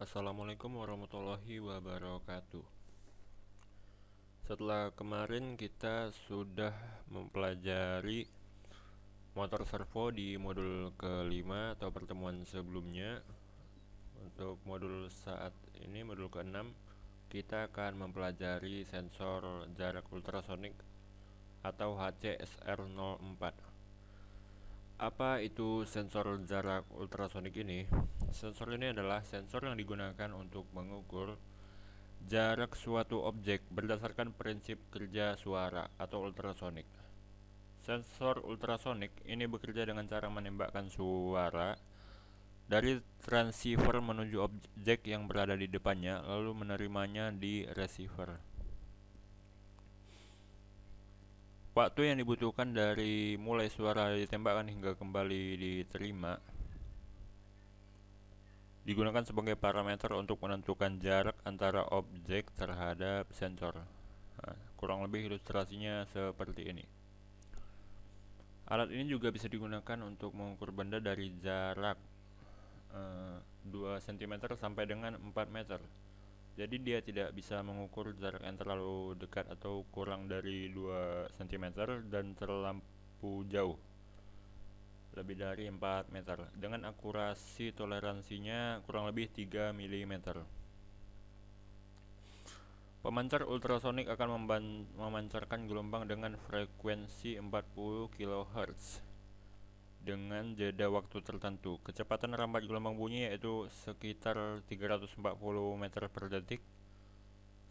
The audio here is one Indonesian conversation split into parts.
Assalamualaikum warahmatullahi wabarakatuh. Setelah kemarin kita sudah mempelajari motor servo di modul kelima atau pertemuan sebelumnya. Untuk modul saat ini, modul ke-6, kita akan mempelajari sensor jarak ultrasonik atau HCSR04. Apa itu sensor jarak ultrasonik ini? Sensor ini adalah sensor yang digunakan untuk mengukur jarak suatu objek berdasarkan prinsip kerja suara atau ultrasonik. Sensor ultrasonik ini bekerja dengan cara menembakkan suara dari transceiver menuju objek yang berada di depannya, lalu menerimanya di receiver. Waktu yang dibutuhkan dari mulai suara ditembakkan hingga kembali diterima digunakan sebagai parameter untuk menentukan jarak antara objek terhadap sensor. Nah, kurang lebih ilustrasinya seperti ini. Alat ini juga bisa digunakan untuk mengukur benda dari jarak 2 cm sampai dengan 4 meter. Jadi dia tidak bisa mengukur jarak yang terlalu dekat atau kurang dari 2 cm dan terlampau jauh lebih dari 4 meter dengan akurasi toleransinya kurang lebih 3 mm. Pemancar ultrasonik akan memancarkan gelombang dengan frekuensi 40 kHz dengan jeda waktu tertentu. Kecepatan rambat gelombang bunyi yaitu sekitar 340 meter per detik.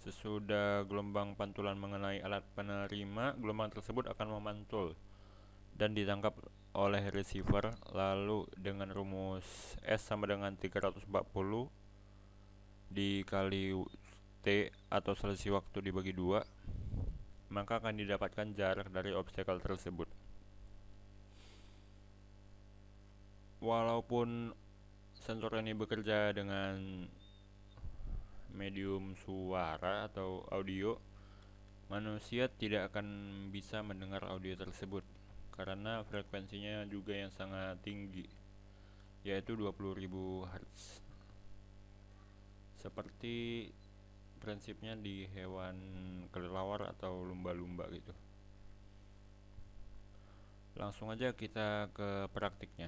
Sesudah gelombang pantulan mengenai alat penerima, gelombang tersebut akan memantul dan ditangkap oleh receiver, lalu dengan rumus S sama dengan 340 dikali T atau selisih waktu dibagi 2, maka akan didapatkan jarak dari obstacle tersebut. Walaupun sensor ini bekerja dengan medium suara atau audio, manusia tidak akan bisa mendengar audio tersebut karena frekuensinya juga yang sangat tinggi, yaitu 20.000 Hz. Seperti prinsipnya di hewan kelelawar atau lumba-lumba gitu. Langsung aja kita ke praktiknya.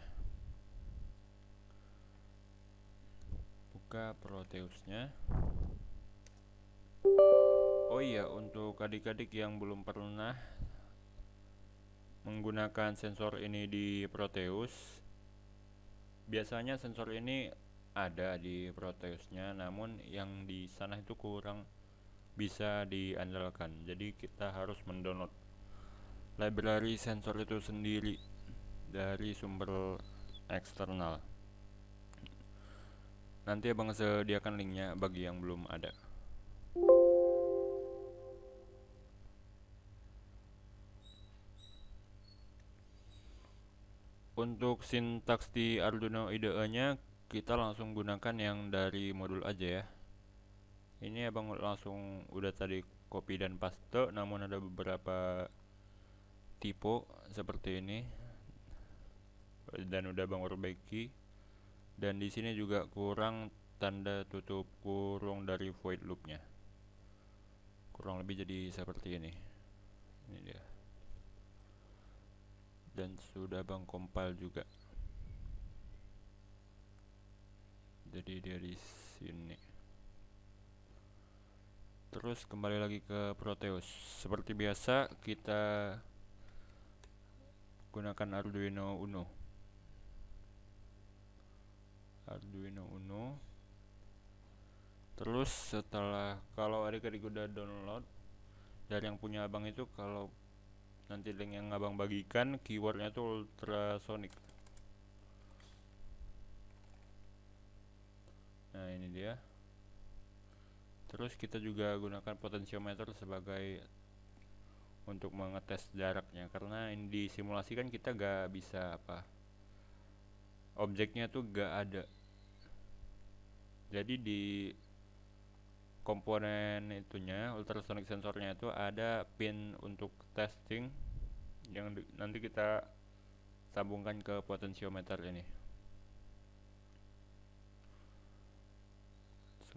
Buka Proteusnya. Oh iya, untuk adik-adik yang belum pernah menggunakan sensor ini di Proteus, biasanya sensor ini ada di Proteusnya, namun yang di sana itu kurang bisa diandalkan. Jadi kita harus mendownload library sensor itu sendiri dari sumber eksternal. Nanti abang sediakan linknya bagi yang belum ada. Untuk sintaks di Arduino IDE nya kita langsung gunakan yang dari modul aja ya. Ini abang langsung udah tadi copy dan paste, namun ada beberapa tipe seperti ini dan udah abang perbaiki. Dan di sini juga kurang tanda tutup kurung dari void loopnya, kurang lebih jadi seperti ini. Ini dia. Dan sudah abang compile juga, jadi dia di sini. Terus kembali lagi ke Proteus. Seperti biasa kita gunakan Arduino Uno. Terus setelah, kalau adik-adik udah download dari yang punya abang itu, kalau nanti link yang abang bagikan keywordnya tuh ultrasonic. Nah ini dia. Terus kita juga gunakan potensiometer sebagai untuk mengetes jaraknya, karena ini di simulasi kan kita gak bisa objeknya tuh gak ada. Jadi di komponen itunya, ultrasonic sensornya itu ada pin untuk testing yang nanti kita sambungkan ke potensiometer ini.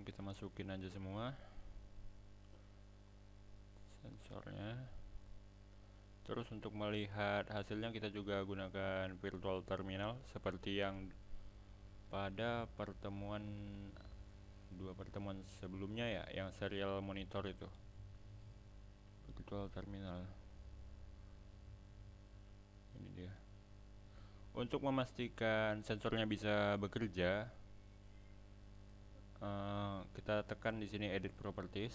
langsung kita masukin aja semua sensornya. Terus untuk melihat hasilnya kita juga gunakan virtual terminal seperti yang pada dua pertemuan sebelumnya ya, yang serial monitor itu. Virtual terminal ini dia. Untuk memastikan sensornya bisa bekerja, kita tekan di sini edit properties.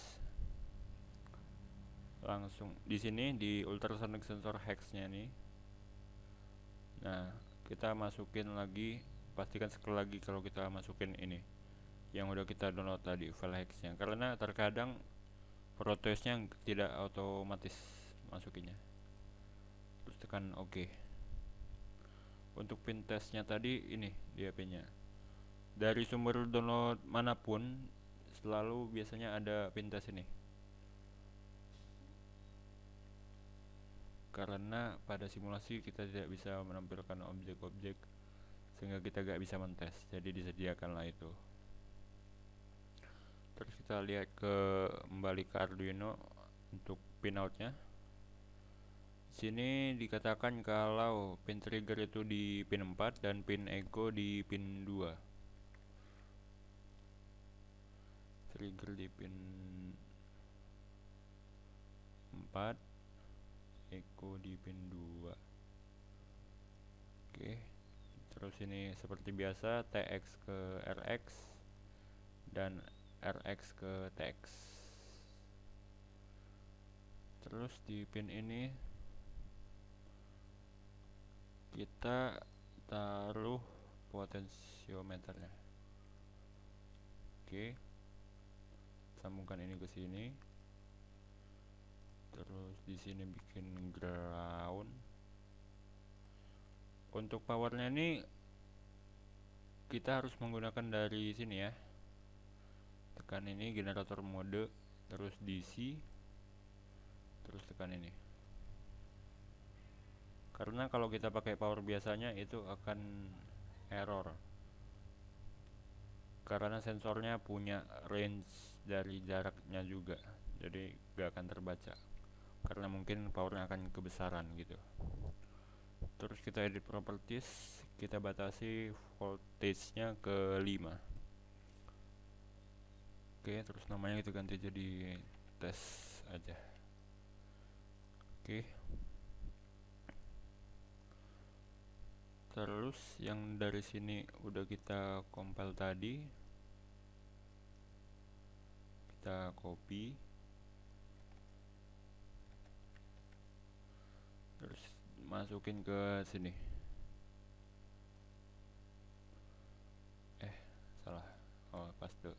Langsung di sini di ultrasonic sensor hex-nya nih. Nah, kita masukin lagi, pastikan sekali lagi kalau kita masukin ini yang udah kita download tadi file hex-nya, karena terkadang Proteusnya tidak otomatis masukinnya. Terus tekan OK. Untuk pin testnya tadi ini dia pinnya. Dari sumber download manapun selalu biasanya ada pin test ini. Karena pada simulasi kita tidak bisa menampilkan objek-objek sehingga kita gak bisa mentes, jadi disediakanlah itu. Terus kita lihat kembali ke Arduino untuk pinoutnya. Sini dikatakan kalau pin trigger itu di pin 4 dan pin echo di pin 2. Trigger di pin 4, echo di pin 2. Oke. Terus ini seperti biasa TX ke RX dan RX ke TX. Terus di pin ini kita taruh potensiometernya. Oke. Sambungkan ini ke sini. Terus di sini bikin ground. Untuk powernya ini kita harus menggunakan dari sini ya. Tekan ini generator mode, terus DC, terus tekan ini. Karena kalau kita pakai power biasanya itu akan error. Karena sensornya punya range dari jaraknya juga, jadi gak akan terbaca. Karena mungkin powernya akan kebesaran gitu. Terus kita edit properties, kita batasi voltage-nya ke 5. Oke, terus namanya itu ganti jadi tes aja. Oke. Terus yang dari sini udah kita compile tadi, kita copy, terus masukin ke sini. Salah. Oh, paste.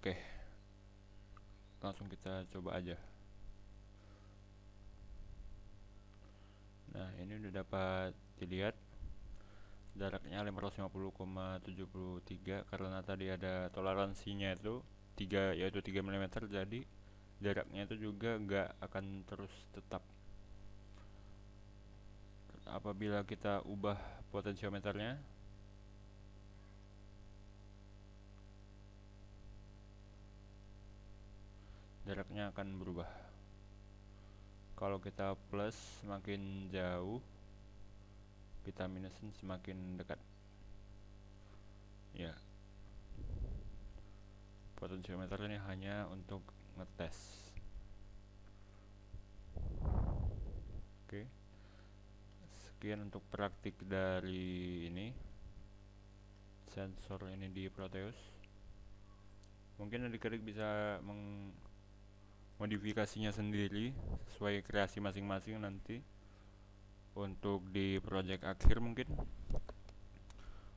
Oke. Langsung kita coba aja. Nah, ini udah dapat dilihat jaraknya 550,73 karena tadi ada toleransinya itu 3, yaitu 3 mm, jadi jaraknya itu juga nggak akan terus tetap. Apabila kita ubah potensiometernya, jaraknya akan berubah. Kalau kita plus semakin jauh, kita minusin semakin dekat. Ya, potensiometer ini hanya untuk ngetes. Oke. Sekian untuk praktik dari ini sensor ini di Proteus. Mungkin adik-adik bisa modifikasinya sendiri sesuai kreasi masing-masing nanti untuk di project akhir. Mungkin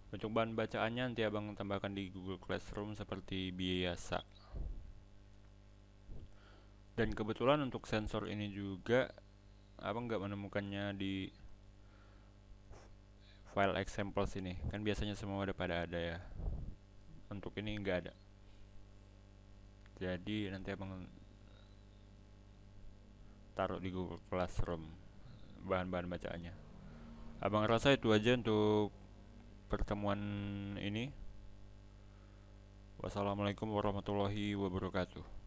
untuk bahan bacaannya nanti abang tambahkan di Google Classroom seperti biasa. Dan kebetulan untuk sensor ini juga abang nggak menemukannya di file examples ini, kan biasanya semua udah pada ada ya. Untuk ini nggak ada, jadi nanti abang taruh di Google Classroom bahan-bahan bacaannya. Abang rasa itu aja untuk pertemuan ini. Wassalamualaikum warahmatullahi wabarakatuh.